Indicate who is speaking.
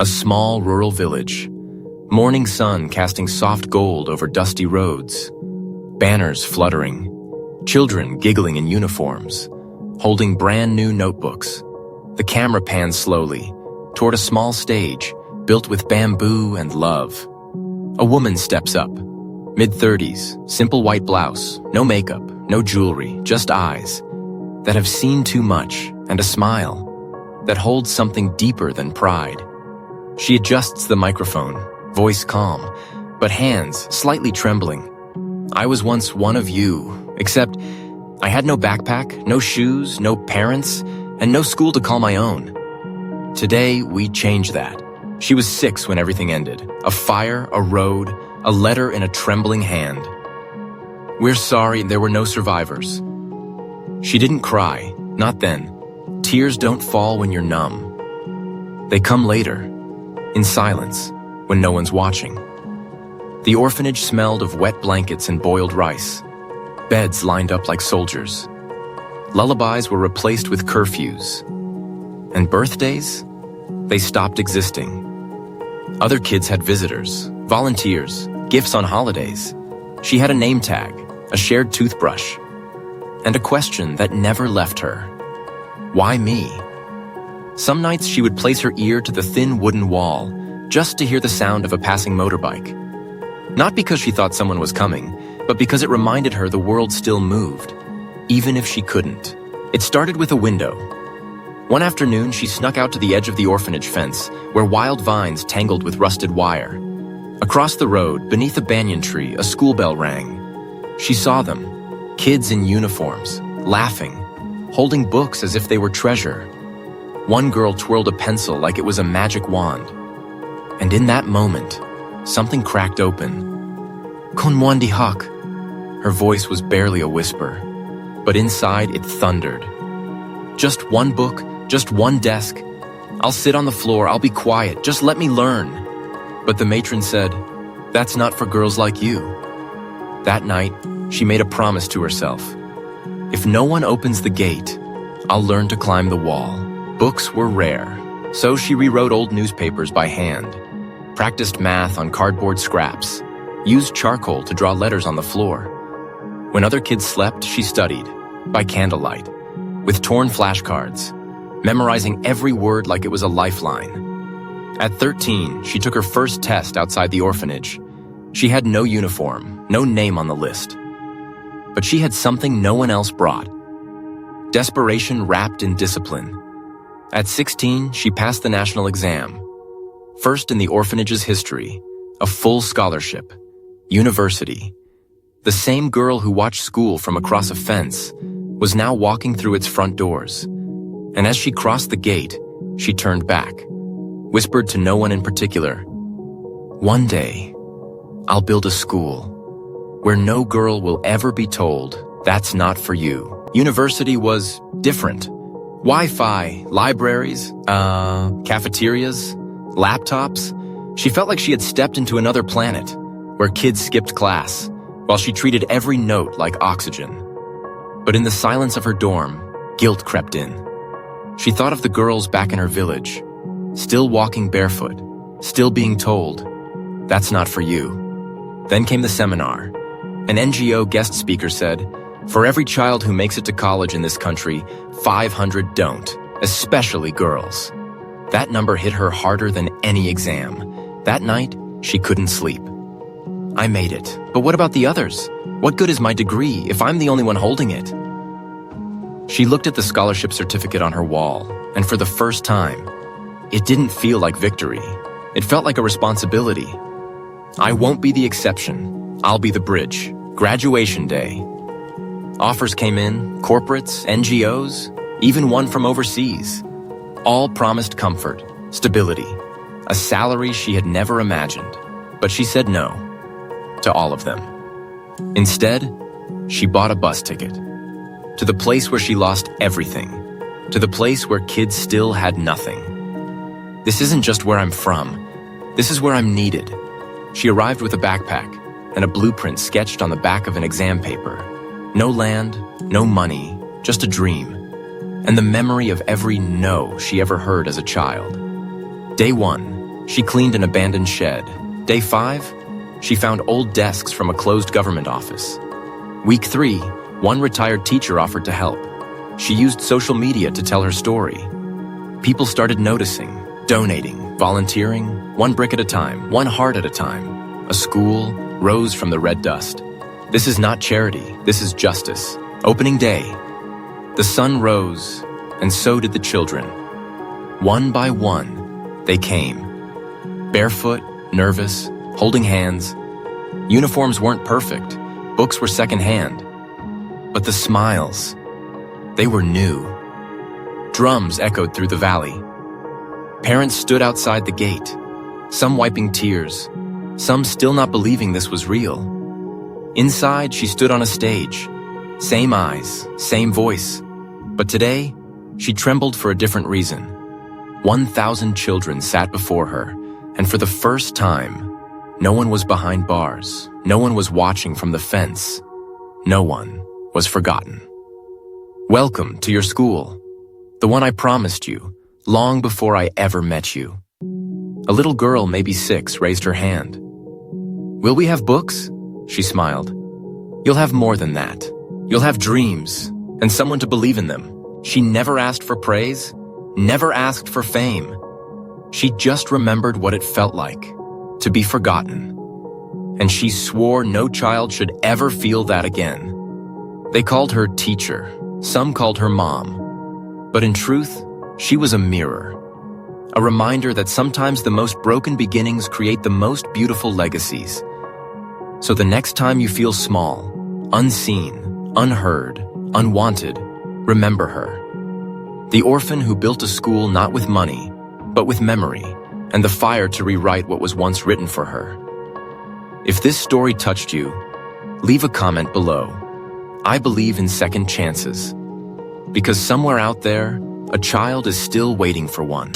Speaker 1: A small rural village. Morning sun casting soft gold over dusty roads. Banners fluttering. Children giggling in uniforms, holding brand new notebooks. The camera pans slowly toward a small stage built with bamboo and love. A woman steps up, mid-30s, simple white blouse, no makeup, no jewelry, just eyes that have seen too much and a smile that holds something deeper than pride. She adjusts the microphone, voice calm, but hands slightly trembling. I was once one of you, except I had no backpack, no shoes, no parents, and no school to call my own. Today, we change that. She was 6 when everything ended. A fire, a road, a letter in a trembling hand. We're sorry there were no survivors. She didn't cry, not then. Tears don't fall when you're numb. They come later, in silence, when no one's watching. The orphanage smelled of wet blankets and boiled rice. Beds lined up like soldiers. Lullabies were replaced with curfews. And birthdays? They stopped existing. Other kids had visitors, volunteers, gifts on holidays. She had a name tag, a shared toothbrush, and a question that never left her. Why me? Some nights she would place her ear to the thin wooden wall just to hear the sound of a passing motorbike. Not because she thought someone was coming, but because it reminded her the world still moved, even if she couldn't. It started with a window. One afternoon, she snuck out to the edge of the orphanage fence, where wild vines tangled with rusted wire. Across the road, beneath a banyan tree, a school bell rang. She saw them, kids in uniforms, laughing, holding books as if they were treasure. One girl twirled a pencil like it was a magic wand. And in that moment, something cracked open. Kon Mwandi Hak. Her voice was barely a whisper, but inside it thundered. Just one book, just one desk. I'll sit on the floor, I'll be quiet, just let me learn. But the matron said, that's not for girls like you. That night, she made a promise to herself. If no one opens the gate, I'll learn to climb the wall. Books were rare, so she rewrote old newspapers by hand, practiced math on cardboard scraps, used charcoal to draw letters on the floor. When other kids slept, she studied, by candlelight, with torn flashcards, memorizing every word like it was a lifeline. At 13, she took her first test outside the orphanage. She had no uniform, no name on the list. But she had something no one else brought. Desperation wrapped in discipline. At 16, she passed the national exam. First in the orphanage's history, a full scholarship, university. The same girl who watched school from across a fence was now walking through its front doors. And as she crossed the gate, she turned back, whispered to no one in particular, one day, I'll build a school where no girl will ever be told, that's not for you. University was different. Wi-Fi, libraries, cafeterias, laptops. She felt like she had stepped into another planet, where kids skipped class, while she treated every note like oxygen. But in the silence of her dorm, guilt crept in. She thought of the girls back in her village, still walking barefoot, still being told, that's not for you. Then came the seminar. An NGO guest speaker said, for every child who makes it to college in this country, 500 don't, especially girls. That number hit her harder than any exam. That night, she couldn't sleep. I made it, but what about the others? What good is my degree if I'm the only one holding it? She looked at the scholarship certificate on her wall, and for the first time, it didn't feel like victory. It felt like a responsibility. I won't be the exception. I'll be the bridge. Graduation day. Offers came in, corporates, NGOs, even one from overseas. All promised comfort, stability, a salary she had never imagined. But she said no to all of them. Instead, she bought a bus ticket to the place where she lost everything, to the place where kids still had nothing. This isn't just where I'm from. This is where I'm needed. She arrived with a backpack and a blueprint sketched on the back of an exam paper. No land, no money, just a dream, and the memory of every no she ever heard as a child. Day 1, She cleaned an abandoned shed. Day 5, she found old desks from a closed government office. Week 3, one retired teacher offered to help. She used social media to tell her story. People started noticing, donating, volunteering, one brick at a time, one heart at a time. A school rose from the red dust. This is not charity, this is justice. Opening day. The sun rose, and so did the children. One by one, they came. Barefoot, nervous, holding hands. Uniforms weren't perfect, books were secondhand. But the smiles, they were new. Drums echoed through the valley. Parents stood outside the gate, some wiping tears, some still not believing this was real. Inside, she stood on a stage. Same eyes, same voice. But today, she trembled for a different reason. 1,000 children sat before her, and for the first time, no one was behind bars. No one was watching from the fence. No one was forgotten. Welcome to your school, the one I promised you, long before I ever met you. A little girl, maybe 6, raised her hand. Will we have books? She smiled. You'll have more than that. You'll have dreams, and someone to believe in them. She never asked for praise, never asked for fame. She just remembered what it felt like to be forgotten. And she swore no child should ever feel that again. They called her teacher, some called her mom. But in truth, she was a mirror. A reminder that sometimes the most broken beginnings create the most beautiful legacies. So the next time you feel small, unseen, unheard, unwanted, remember her. The orphan who built a school not with money, but with memory, and the fire to rewrite what was once written for her. If this story touched you, leave a comment below. I believe in second chances, because somewhere out there, a child is still waiting for one.